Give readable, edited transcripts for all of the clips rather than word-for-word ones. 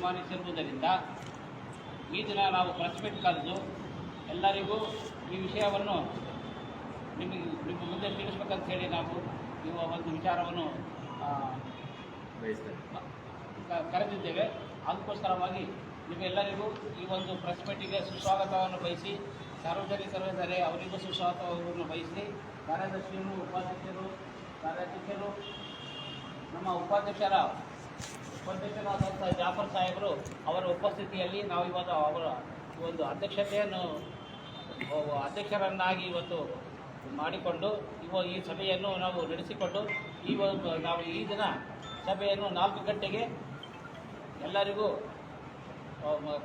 ತೀರ್ಮಾನಿಸಿರುವುದರಿಂದ ಈ ದಿನ ನಾವು ಪ್ರೆಸ್ ಮೀಟ್ ಕರೆದು ಎಲ್ಲರಿಗೂ ಈ ವಿಷಯವನ್ನು ನಿಮ್ಮ ಮುಂದೆ ತಿಳಿಸ್ಬೇಕಂತ ಹೇಳಿ ನಾವು ಈ ಒಂದು ವಿಚಾರವನ್ನು ಕರೆದಿದ್ದೇವೆ. ಅದಕ್ಕೋಸ್ಕರವಾಗಿ ನಿಮ್ಮೆಲ್ಲರಿಗೂ ಈ ಒಂದು ಪ್ರೆಸ್ ಮೀಟಿಗೆ ಸುಸ್ವಾಗತವನ್ನು ಬಯಸಿ, ಸಾರ್ವಜನಿಕರಿದ್ದಾರೆ ಅವರಿಗೂ ಸುಸ್ವಾಗತವನ್ನು ಬಯಸಿ, ಕಾರ್ಯದರ್ಶಿಗಳು, ಉಪಾಧ್ಯಕ್ಷರು, ಕಾರ್ಯಾಧ್ಯಕ್ಷರು, ನಮ್ಮ ಉಪಾಧ್ಯಕ್ಷರಾದಂಥ ಜಾಫರ್ ಸಾಹೇಬರು ಅವರ ಉಪಸ್ಥಿತಿಯಲ್ಲಿ ನಾವು ಇವತ್ತು ಅವರ ಒಂದು ಅಧ್ಯಕ್ಷರನ್ನಾಗಿ ಇವತ್ತು ಮಾಡಿಕೊಂಡು ಈ ಸಭೆಯನ್ನು ನಾವು ನಡೆಸಿಕೊಂಡು ನಾವು ಈ ದಿನ ಸಭೆಯನ್ನು 4 ಗಂಟೆಗೆ ಎಲ್ಲರಿಗೂ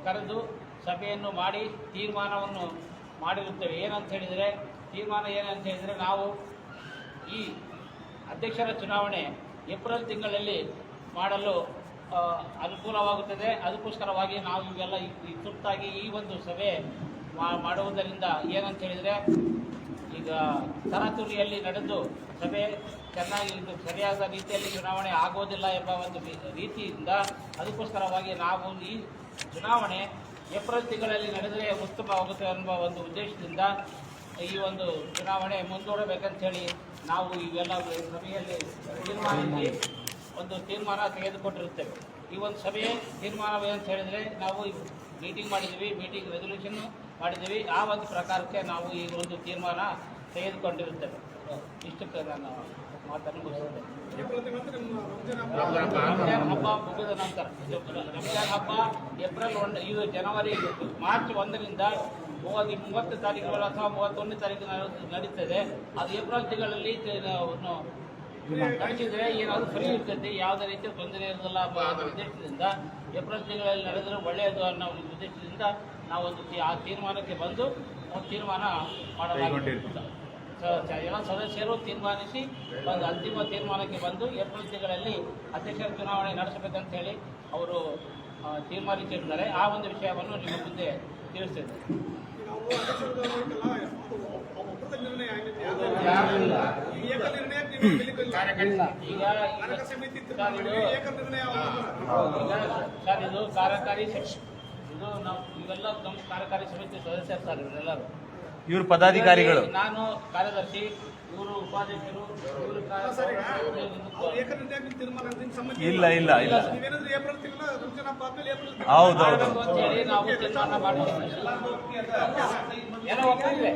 ಕರೆದು ಸಭೆಯನ್ನು ಮಾಡಿ ತೀರ್ಮಾನವನ್ನು ಮಾಡಿರುತ್ತೇವೆ. ತೀರ್ಮಾನ ಏನಂತ ಹೇಳಿದರೆ ನಾವು ಈ ಅಧ್ಯಕ್ಷರ ಚುನಾವಣೆ ಏಪ್ರಿಲ್ ತಿಂಗಳಲ್ಲಿ ಮಾಡಲು ಅನುಕೂಲವಾಗುತ್ತದೆ. ಅದಕ್ಕೋಸ್ಕರವಾಗಿ ನಾವು ಇವೆಲ್ಲ ತುರ್ತಾಗಿ ಈ ಒಂದು ಸಭೆ ಮಾಡುವುದರಿಂದ ಏನಂತ ಹೇಳಿದರೆ, ಈಗ ತರಾತುರಿಯಲ್ಲಿ ನಡೆದು ಸಭೆ ಚೆನ್ನಾಗಿ ಸರಿಯಾದ ರೀತಿಯಲ್ಲಿ ಚುನಾವಣೆ ಆಗೋದಿಲ್ಲ ಎಂಬ ಒಂದು ರೀತಿಯಿಂದ ಅದಕ್ಕೋಸ್ಕರವಾಗಿ ನಾವು ಈ ಚುನಾವಣೆ ಏಪ್ರಿಲ್ ತಿಂಗಳಲ್ಲಿ ನಡೆದರೆ ಉತ್ತಮವಾಗುತ್ತೆ ಎಂಬ ಒಂದು ಉದ್ದೇಶದಿಂದ ಈ ಒಂದು ಚುನಾವಣೆ ಮುಂದೂಡಬೇಕಂತ ಹೇಳಿ ನಾವು ಇವೆಲ್ಲ ಸಭೆಯಲ್ಲಿ ತೀರ್ಮಾನ ತೆಗೆದುಕೊಂಡಿರುತ್ತೇವೆ. ಈ ಒಂದು ಸಭೆಯ ತೀರ್ಮಾನವೇನಂತ ಹೇಳಿದರೆ, ನಾವು ಮೀಟಿಂಗ್ ರೆಸಲ್ಯೂಷನ್ ಮಾಡಿದ್ದೀವಿ. ಆ ಒಂದು ಪ್ರಕಾರಕ್ಕೆ ನಾವು ಈ ಒಂದು ತೀರ್ಮಾನ ತೆಗೆದುಕೊಂಡಿರುತ್ತೇವೆ. ಇಷ್ಟಕ್ಕೆ ನಾನು ಮಾತನ್ನು ಮುಗಿಸುತ್ತೇನೆ. ರಂಜಾನ್ ಹಬ್ಬ ಮುಗಿದ ನಂತರ ರಂಜಾನ್ ಹಬ್ಬ ಏಪ್ರಿಲ್ 1 ಇದು ಮಾರ್ಚ್ 1ರಿಂದ 30 ತಾರೀಕುಗಳು ಅಥವಾ 31ನೇ ತಾರೀಕು ನಡೀತದೆ. ಅದು ಏಪ್ರಿಲ್ ತಿಂಗಳಲ್ಲಿ ನಡೆಸಿದರೆ ಏನಾದರೂ ಫ್ರೀ ಇರ್ತೈತಿ, ಯಾವುದೇ ರೀತಿಯ ತೊಂದರೆ ಇರೋದಿಲ್ಲ ಅನ್ನೋ ಉದ್ದೇಶದಿಂದ ಏಪ್ರಿಲ್ ತಿಂಗಳಲ್ಲಿ ನಡೆದರೆ ಒಳ್ಳೆಯದು ಅನ್ನೋ ಉದ್ದೇಶದಿಂದ ನಾವೊಂದು ಆ ತೀರ್ಮಾನಕ್ಕೆ ಬಂದು ತೀರ್ಮಾನ ಮಾಡಲಾಗಿದೆ. ಎಲ್ಲ ಸದಸ್ಯರು ತೀರ್ಮಾನಿಸಿ ಒಂದು ಅಂತಿಮ ತೀರ್ಮಾನಕ್ಕೆ ಬಂದು ಏಪ್ರಿಲ್ ತಿಂಗಳಲ್ಲಿ ಅಧ್ಯಕ್ಷರ ಚುನಾವಣೆ ನಡೆಸಬೇಕಂತ ಹೇಳಿ ಅವರು ತೀರ್ಮಾನಿಸಿದ್ದಾರೆ. ಆ ಒಂದು ವಿಷಯವನ್ನು ನಿಮ್ಮ ಮುಂದೆ ತಿಳಿಸಿದ್ದಾರೆ. ಸರ್, ಇದು ಕಾರ್ಯಕಾರಿ ಇವೆಲ್ಲ ನಮ್ಮ ಕಾರ್ಯಕಾರಿ ಸಮಿತಿ ಸದಸ್ಯರು ಸರ್. ಇವರೆಲ್ಲರೂ ಇವರು ಪದಾಧಿಕಾರಿಗಳು. ನಾನು ಕಾರ್ಯದರ್ಶಿ, ಇವರು ಉಪಾಧ್ಯಕ್ಷರು, ಇವರು ಇಲ್ಲ ಹೌದೌದು ಅಂತೇಳಿ ನಾವು ತೀರ್ಮಾನ ಮಾಡಿದ್ದೀವಿ. ಏನೋ ಒಪ್ಪಿದೆ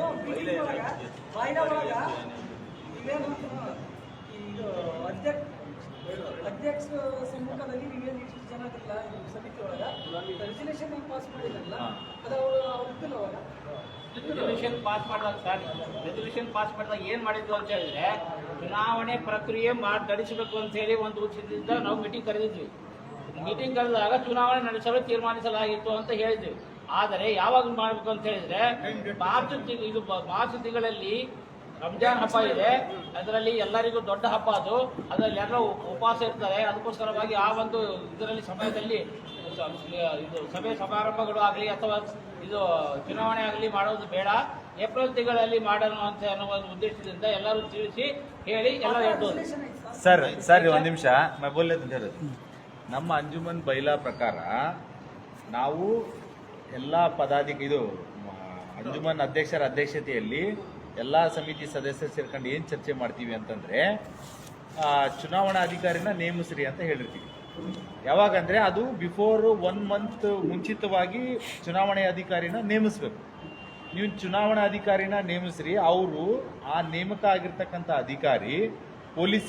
ಅಧ್ಯಕ್ಷ ಸಮ್ಮುಖದಲ್ಲಿ ನೀವೇನು ಇಷ್ಟು ಜನ ಸಮಿತಿ ಒಳಗ ರೆಸಲ್ಯೂಷನ್ ಪಾಸ್ ಮಾಡಿದ್ರಲ್ಲ, ಅದು ರೆಸಲ್ಯೂಷನ್ ಪಾಸ್ ಮಾಡಿದಾಗ ಏನು ಮಾಡಿದ್ವು ಅಂತ ಹೇಳಿದ್ರೆ, ಚುನಾವಣೆ ಪ್ರಕ್ರಿಯೆ ನಡೆಸಬೇಕು ಅಂತ ಹೇಳಿ ಒಂದು ಉದ್ದೇಶದಿಂದ ನಾವು ಮೀಟಿಂಗ್ ಕರೆದಿದ್ವಿ. ಮೀಟಿಂಗ್ ಕರೆದಾಗ ಚುನಾವಣೆ ನಡೆಸಲು ತೀರ್ಮಾನಿಸಲಾಗಿತ್ತು ಅಂತ ಹೇಳಿದ್ವಿ. ಆದರೆ ಯಾವಾಗ ಮಾಡಬೇಕು ಅಂತ ಹೇಳಿದ್ರೆ, ಮಾರ್ಚ್ ತಿಂಗಳಲ್ಲಿ ರಂಜಾನ್ ಹಬ್ಬ ಇದೆ. ಅದರಲ್ಲಿ ಎಲ್ಲರಿಗೂ ದೊಡ್ಡ ಹಬ್ಬ ಅದರಲ್ಲಿ ಎಲ್ಲರೂ ಉಪವಾಸ ಇರ್ತಾರೆ. ಅದಕ್ಕೋಸ್ಕರವಾಗಿ ಆ ಒಂದು ಇದರಲ್ಲಿ ಸಮಯದಲ್ಲಿ ಇದು ಸಭೆ ಸಮಾರಂಭಗಳು ಆಗಲಿ ಅಥವಾ ಇದು ಚುನಾವಣೆ ಆಗಲಿ ಮಾಡೋದು ಬೇಡ, ಏಪ್ರಿಲ್ ತಿಂಗಳಲ್ಲಿ ಮಾಡೋಣ ಅಂತ ಅನ್ನುವ ಉದ್ದೇಶದಿಂದ ಎಲ್ಲರೂ ತಿಳಿಸಿ ಹೇಳಿ ಎಲ್ಲ ಹೇಳ್ಬೋದು. ಸರ್ ಒಂದು ನಿಮಿಷ ನಮ್ಮ ಅಂಜುಮನ್ ಬೈಲಾ ಪ್ರಕಾರ ನಾವು ಎಲ್ಲ ಅಂಜುಮನ್ ಅಧ್ಯಕ್ಷರ ಅಧ್ಯಕ್ಷತೆಯಲ್ಲಿ ಎಲ್ಲ ಸಮಿತಿ ಸದಸ್ಯರು ಸೇರ್ಕೊಂಡು ಏನು ಚರ್ಚೆ ಮಾಡ್ತೀವಿ ಅಂತಂದ್ರೆ, ಚುನಾವಣಾ ಅಧಿಕಾರಿನ ನೇಮಿಸ್ರಿ ಅಂತ ಹೇಳಿರ್ತೀವಿ. ಯಾವಾಗಂದ್ರೆ ಅದು ಬಿಫೋರ್ 1 ಮಂತ್ ಮುಂಚಿತವಾಗಿ ಚುನಾವಣೆ ಅಧಿಕಾರಿನ ನೇಮಿಸ್ಬೇಕು. ನೀವು ಚುನಾವಣಾ ಅಧಿಕಾರಿನ ನೇಮಿಸ್ರಿ. ಅವರು ಆ ನೇಮಕ ಆಗಿರ್ತಕ್ಕಂಥ ಅಧಿಕಾರಿ ಪೊಲೀಸ್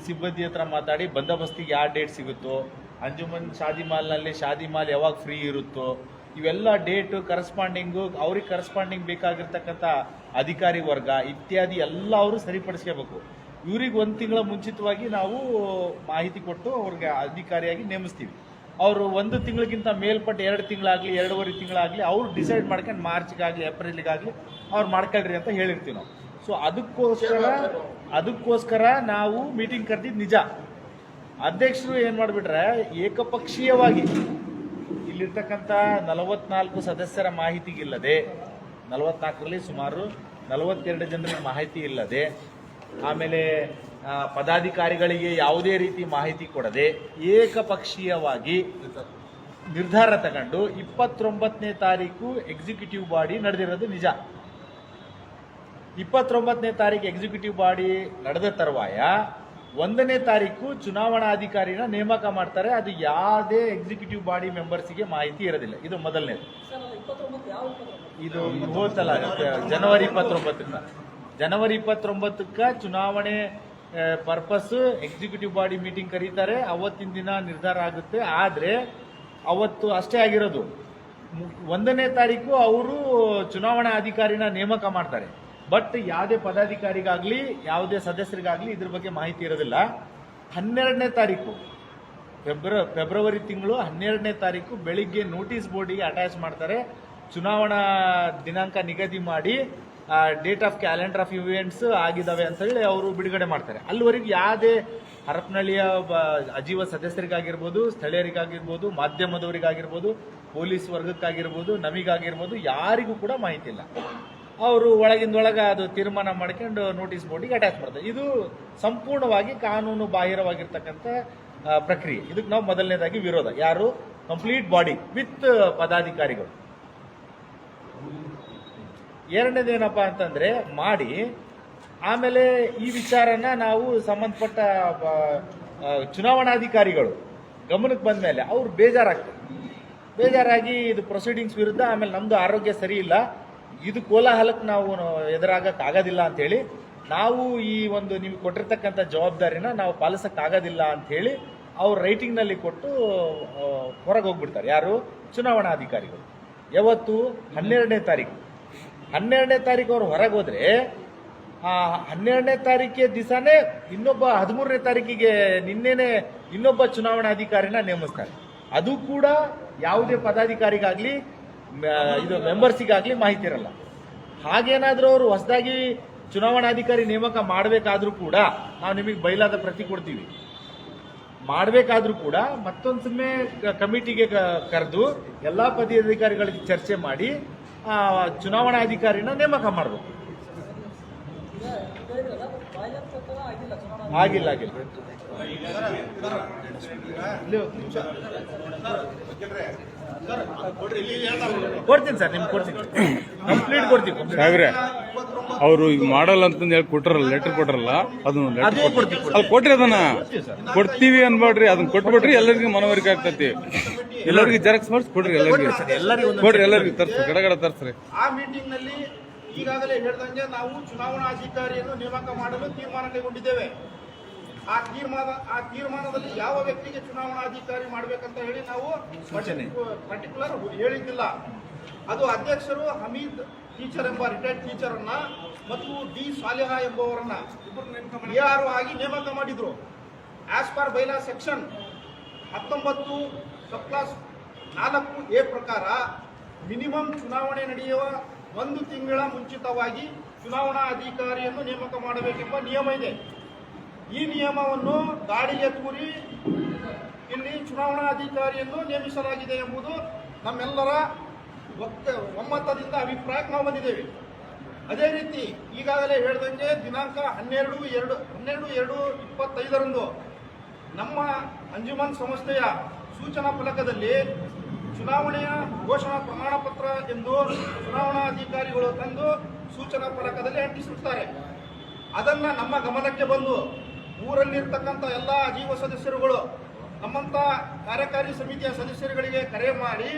ಸಿಬ್ಬಂದಿ ಹತ್ರ ಮಾತಾಡಿ ಬಂದೋಬಸ್ತಿಗೆ ಯಾವ ಡೇಟ್ ಸಿಗುತ್ತೋ, ಅಂಜುಮನ್ ಶಾದಿ ಮಾಲ್ ಯಾವಾಗ ಫ್ರೀ ಇರುತ್ತೋ, ಇವೆಲ್ಲ ಡೇಟ್ ಕರೆಸ್ಪಾಂಡಿಂಗು ಅವ್ರಿಗೆ ಕರೆಸ್ಪಾಂಡಿಂಗ್ ಬೇಕಾಗಿರ್ತಕ್ಕಂಥ ಅಧಿಕಾರಿ ವರ್ಗ ಇತ್ಯಾದಿ ಎಲ್ಲ ಅವರು ಸರಿಪಡಿಸ್ಕೋಬೇಕು. ಇವ್ರಿಗೆ 1 ತಿಂಗಳ ಮುಂಚಿತವಾಗಿ ನಾವು ಮಾಹಿತಿ ಕೊಟ್ಟು ಅವ್ರಿಗೆ ಅಧಿಕಾರಿಯಾಗಿ ನೇಮಿಸ್ತೀವಿ. ಅವರು 1 ತಿಂಗಳಿಗಿಂತ ಮೇಲ್ಪಟ್ಟು 2 ತಿಂಗಳಾಗಲಿ 2.5 ತಿಂಗಳಾಗಲಿ ಅವ್ರು ಡಿಸೈಡ್ ಮಾಡ್ಕೊಂಡು ಮಾರ್ಚ್ಗಾಗಲಿ ಏಪ್ರಿಲ್ಗಾಗಲಿ ಅವ್ರು ಮಾಡ್ಕೊಳ್ರಿ ಅಂತ ಹೇಳಿರ್ತೀವಿ ನಾವು. ಸೊ ಅದಕ್ಕೋಸ್ಕರ ನಾವು ಮೀಟಿಂಗ್ ಕರೆದಿದ್ದು ನಿಜ. ಅಧ್ಯಕ್ಷರು ಏನು ಮಾಡಿಬಿಟ್ರೆ, ಏಕಪಕ್ಷೀಯವಾಗಿ ಇಲ್ಲಿರ್ತಕ್ಕಂಥ 44 ಸದಸ್ಯರ ಮಾಹಿತಿಗಿಲ್ಲದೆ, 44ರಲ್ಲಿ ಸುಮಾರು 42 ಜನರಿಗೆ ಮಾಹಿತಿ ಇಲ್ಲದೆ, ಆಮೇಲೆ ಪದಾಧಿಕಾರಿಗಳಿಗೆ ಯಾವುದೇ ರೀತಿ ಮಾಹಿತಿ ಕೊಡದೆ ಏಕಪಕ್ಷೀಯವಾಗಿ ನಿರ್ಧಾರ ತಗೊಂಡು 29ನೇ ತಾರೀಕು ಎಕ್ಸಿಕ್ಯೂಟಿವ್ ಬಾಡಿ ನಡೆದಿರೋದು ನಿಜ. 29ನೇ ತಾರೀಕು ಎಕ್ಸಿಕ್ಯೂಟಿವ್ ಬಾಡಿ ನಡೆದ ತರುವಾಯ 1ನೇ ತಾರೀಕು ಚುನಾವಣಾಧಿಕಾರಿನ ನೇಮಕ ಮಾಡ್ತಾರೆ. ಅದು ಯಾವುದೇ ಎಕ್ಸಿಕ್ಯೂಟಿವ್ ಬಾಡಿ ಮೆಂಬರ್ಸಿಗೆ ಮಾಹಿತಿ ಇರೋದಿಲ್ಲ. ಇದು ಮೊದಲನೇದು. ಸರ್ ಅದು 29 ಯಾವ 29? ಇದು ಹೋತಲ್ಲ ಜನವರಿ 29ಕ್ಕೆ ಜನವರಿ 29ಕ್ಕೆ ಚುನಾವಣೆ ಪರ್ಪಸ್ ಎಕ್ಸಿಕ್ಯೂಟಿವ್ ಬಾಡಿ ಮೀಟಿಂಗ್ ಕರೀತಾರೆ. ಅವತ್ತಿನ ದಿನ ನಿರ್ಧಾರ ಆಗುತ್ತೆ. ಆದರೆ ಅವತ್ತು ಅಷ್ಟೇ ಆಗಿರೋದು. 1ನೇ ತಾರೀಕು ಅವರು ಚುನಾವಣಾ ಅಧಿಕಾರಿನ ನೇಮಕ ಮಾಡ್ತಾರೆ. ಬಟ್ ಯಾವುದೇ ಪದಾಧಿಕಾರಿಗಾಗ್ಲಿ ಯಾವುದೇ ಸದಸ್ಯರಿಗಾಗ್ಲಿ ಇದ್ರ ಬಗ್ಗೆ ಮಾಹಿತಿ ಇರೋದಿಲ್ಲ. 12ನೇ ತಾರೀಕು ಫೆಬ್ರವರಿ ತಿಂಗಳು 12ನೇ ತಾರೀಕು ಬೆಳಿಗ್ಗೆ ನೋಟಿಸ್ ಬೋರ್ಡಿಗೆ ಅಟ್ಯಾಚ್ ಮಾಡ್ತಾರೆ. ಚುನಾವಣಾ ದಿನಾಂಕ ನಿಗದಿ ಮಾಡಿ date of calendar of events ಆಗಿದ್ದಾವೆ ಅಂತ ಹೇಳಿ ಅವರು ಬಿಡುಗಡೆ ಮಾಡ್ತಾರೆ. ಅಲ್ಲಿವರೆಗೆ ಯಾವುದೇ ಹರಪನಹಳ್ಳಿಯ ಅಜೀವ ಸದಸ್ಯರಿಗಾಗಿರ್ಬೋದು, ಸ್ಥಳೀಯರಿಗಾಗಿರ್ಬೋದು, ಮಾಧ್ಯಮದವರಿಗಾಗಿರ್ಬೋದು, ಪೊಲೀಸ್ ವರ್ಗಕ್ಕಾಗಿರ್ಬೋದು, ನಮಗಾಗಿರ್ಬೋದು ಯಾರಿಗೂ ಕೂಡ ಮಾಹಿತಿ ಇಲ್ಲ. ಅವರು ಒಳಗಿಂದೊಳಗೆ ಅದು ತೀರ್ಮಾನ ಮಾಡ್ಕೊಂಡು ನೋಟಿಸ್ ಬೋರ್ಡಿಗೆ ಅಟ್ಯಾಚ್ ಮಾಡ್ತಾರೆ. ಇದು ಸಂಪೂರ್ಣವಾಗಿ ಕಾನೂನು ಬಾಹಿರವಾಗಿರ್ತಕ್ಕಂಥ ಪ್ರಕ್ರಿಯೆ. ಇದಕ್ಕೆ ನಾವು ಮೊದಲನೇದಾಗಿ ವಿರೋಧ. ಯಾರು? ಕಂಪ್ಲೀಟ್ ಬಾಡಿ ವಿತ್ ಪದಾಧಿಕಾರಿಗಳು. ಎರಡನೇದೇನಪ್ಪ ಅಂತಂದ್ರೆ ಮಾಡಿ ಆಮೇಲೆ ಈ ವಿಚಾರನ ನಾವು ಸಂಬಂಧಪಟ್ಟ ಚುನಾವಣಾಧಿಕಾರಿಗಳು ಗಮನಕ್ಕೆ ಬಂದ ಮೇಲೆ ಅವ್ರು ಬೇಜಾರಾಗಿ ಇದು ಪ್ರೊಸೀಡಿಂಗ್ಸ್ ವಿರುದ್ಧ, ಆಮೇಲೆ ನಮ್ದು ಆರೋಗ್ಯ ಸರಿ ಇಲ್ಲ, ಇದು ಕೋಲಾಹಲಕ್ಕೆ ನಾವು ಎದುರಾಗಕ್ಕಾಗೋದಿಲ್ಲ ಅಂತೇಳಿ ನಾವು ಈ ಒಂದು ನೀವು ಕೊಟ್ಟಿರ್ತಕ್ಕಂಥ ಜವಾಬ್ದಾರಿನ ನಾವು ಪಾಲಿಸಕ್ಕಾಗೋದಿಲ್ಲ ಅಂಥೇಳಿ ಅವ್ರು ರೈಟಿಂಗ್ನಲ್ಲಿ ಕೊಟ್ಟು ಹೊರಗೆ ಹೋಗ್ಬಿಡ್ತಾರೆ. ಯಾರು? ಚುನಾವಣಾಧಿಕಾರಿಗಳು. ಯಾವತ್ತು? 12ನೇ ತಾರೀಕು. 12ನೇ ತಾರೀಕು ಅವ್ರು ಹೊರಗೆ ಹೋದ್ರೆ 12ನೇ ತಾರೀಕಿನ ದಿವಸನೇ ಇನ್ನೊಬ್ಬ 13ನೇ ತಾರೀಕಿಗೆ ನಿನ್ನೆನೆ ಇನ್ನೊಬ್ಬ ಚುನಾವಣಾಧಿಕಾರಿನ ನೇಮಿಸ್ತಾರೆ. ಅದು ಕೂಡ ಯಾವುದೇ ಪದಾಧಿಕಾರಿಗಾಗ್ಲಿ ಇದು ಮೆಂಬರ್ಸಿಗಾಗ್ಲಿ ಮಾಹಿತಿ ಇರಲ್ಲ. ಹಾಗೇನಾದ್ರೂ ಅವರು ಹೊಸದಾಗಿ ಚುನಾವಣಾಧಿಕಾರಿ ನೇಮಕ ಮಾಡಬೇಕಾದ್ರೂ ಕೂಡ ನಾವು ನಿಮಗೆ ಬಯಲಾದ ಪ್ರತಿ ಕೊಡ್ತೀವಿ. ಮಾಡಬೇಕಾದ್ರೂ ಕೂಡ ಮತ್ತೊಂದ್ಸೊಮ್ಮೆ ಕಮಿಟಿಗೆ ಕರೆದು ಎಲ್ಲಾ ಪದಾಧಿಕಾರಿಗಳಿಗೆ ಚರ್ಚೆ ಮಾಡಿ ಚುನಾವಣಾಧಿಕಾರಿನ ನೇಮಕ ಮಾಡಬೇಕು. ಆಗಿಲ್ಲ ಕೊಡ್ತೀನಿ ಸರ್, ನಿಮ್ಗೆ ಕೊಡ್ತೀನಿ, ಕಂಪ್ಲೀಟ್ ಕೊಡ್ತೀವಿ ಸಾಹೇಬ್ರೆ. ಅವರು ಈಗ ಮಾಡಲ್ಲ ಅಂತಂದು ಹೇಳಿ ಕೊಟ್ರಲ್ಲ, ಲೆಟರ್ ಕೊಟ್ರಲ್ಲ, ಅದನ್ನ ಅದು ಕೊಟ್ರಿ, ಅದನ್ನ ಕೊಡ್ತೀವಿ ಅನ್ಬೇಡ್ರಿ, ಅದನ್ನ ಕೊಟ್ಬಿಟ್ರಿ ಎಲ್ಲರಿಗೂ ಮನವರಿಕೆ ಆಗ್ತತಿ. ಎಲ್ಲರಿಗೂ ಜೆರಾಕ್ಸ್ ಮಾಡಿಸಿ ಕೊಡ್ರಿ, ಎಲ್ಲರಿಗೂ ತರ್ಸ್ರಿ, ಗಡಗಡ ತರ್ಸ್ರಿ. ಆ ಮೀಟಿಂಗ್ ನಲ್ಲಿ ಈಗಾಗಲೇ ಹೇಳ್ದಂಗೆ ನಾವು ಚುನಾವಣಾಧಿಕಾರಿಯನ್ನು ನೇಮಕ ಮಾಡಲು ತೀರ್ಮಾನ ಕೈಗೊಂಡಿದ್ದೇವೆ. ಆ ತೀರ್ಮಾನದಲ್ಲಿ ಯಾವ ವ್ಯಕ್ತಿಗೆ ಚುನಾವಣಾಧಿಕಾರಿ ಮಾಡಬೇಕಂತ ಹೇಳಿ ನಾವು ಪರ್ಟಿಕ್ಯುಲರ್ ಹೇಳಿದ್ದಿಲ್ಲ. ಅದು ಅಧ್ಯಕ್ಷರು ಹಮೀದ್ ಟೀಚರ್ ಎಂಬ ರಿಟೈರ್ಡ್ ಟೀಚರ್ ಅನ್ನ ಮತ್ತು ಡಿ ಸಾಲಿಹಾ ಎಂಬುವರನ್ನ ARO ಆಗಿ ನೇಮಕ ಮಾಡಿದ್ರು. ಆಸ್ ಪರ್ ಬೈಲಾ ಸೆಕ್ಷನ್ 19 ಸಬ್ ಕ್ಲಾಸ್ 4A ಪ್ರಕಾರ ಮಿನಿಮಮ್ ಚುನಾವಣೆ ನಡೆಯುವ 1 ತಿಂಗಳ ಮುಂಚಿತವಾಗಿ ಚುನಾವಣಾ ಅಧಿಕಾರಿಯನ್ನು ನೇಮಕ ಮಾಡಬೇಕೆಂಬ ನಿಯಮ ಇದೆ. ಈ ನಿಯಮವನ್ನು ಗಾಳಿಗೆ ತೂರಿ ಇಲ್ಲಿ ಚುನಾವಣಾ ಅಧಿಕಾರಿಯನ್ನು ನೇಮಿಸಲಾಗಿದೆ ಎಂಬುದು ನಮ್ಮೆಲ್ಲರ ಒಮ್ಮತದಿಂದ ಅಭಿಪ್ರಾಯಕ್ಕೆ ನಾವು ಬಂದಿದ್ದೇವೆ. ಅದೇ ರೀತಿ ಈಗಾಗಲೇ ಹೇಳಿದಂಗೆ ದಿನಾಂಕ 12/2/25 ನಮ್ಮ ಅಂಜುಮನ್ ಸಂಸ್ಥೆಯ ಸೂಚನಾ ಫಲಕದಲ್ಲಿ ಚುನಾವಣೆಯ ಘೋಷಣಾ ಪ್ರಮಾಣ ಪತ್ರ ಎಂದು ಚುನಾವಣಾ ಅಧಿಕಾರಿಗಳು ತಂದು ಸೂಚನಾ ಫಲಕದಲ್ಲಿ ಅಂಟಿಸುತ್ತಾರೆ. ಅದನ್ನ ನಮ್ಮ ಗಮನಕ್ಕೆ ಬಂದು ಊರಲ್ಲಿರ್ತಕ್ಕಂಥ ಎಲ್ಲ ಅಜೀವ ಸದಸ್ಯರುಗಳು ನಮ್ಮಂತ ಕಾರ್ಯಕಾರಿ ಸಮಿತಿಯ ಸದಸ್ಯರುಗಳಿಗೆ ಕರೆ ಮಾಡಿ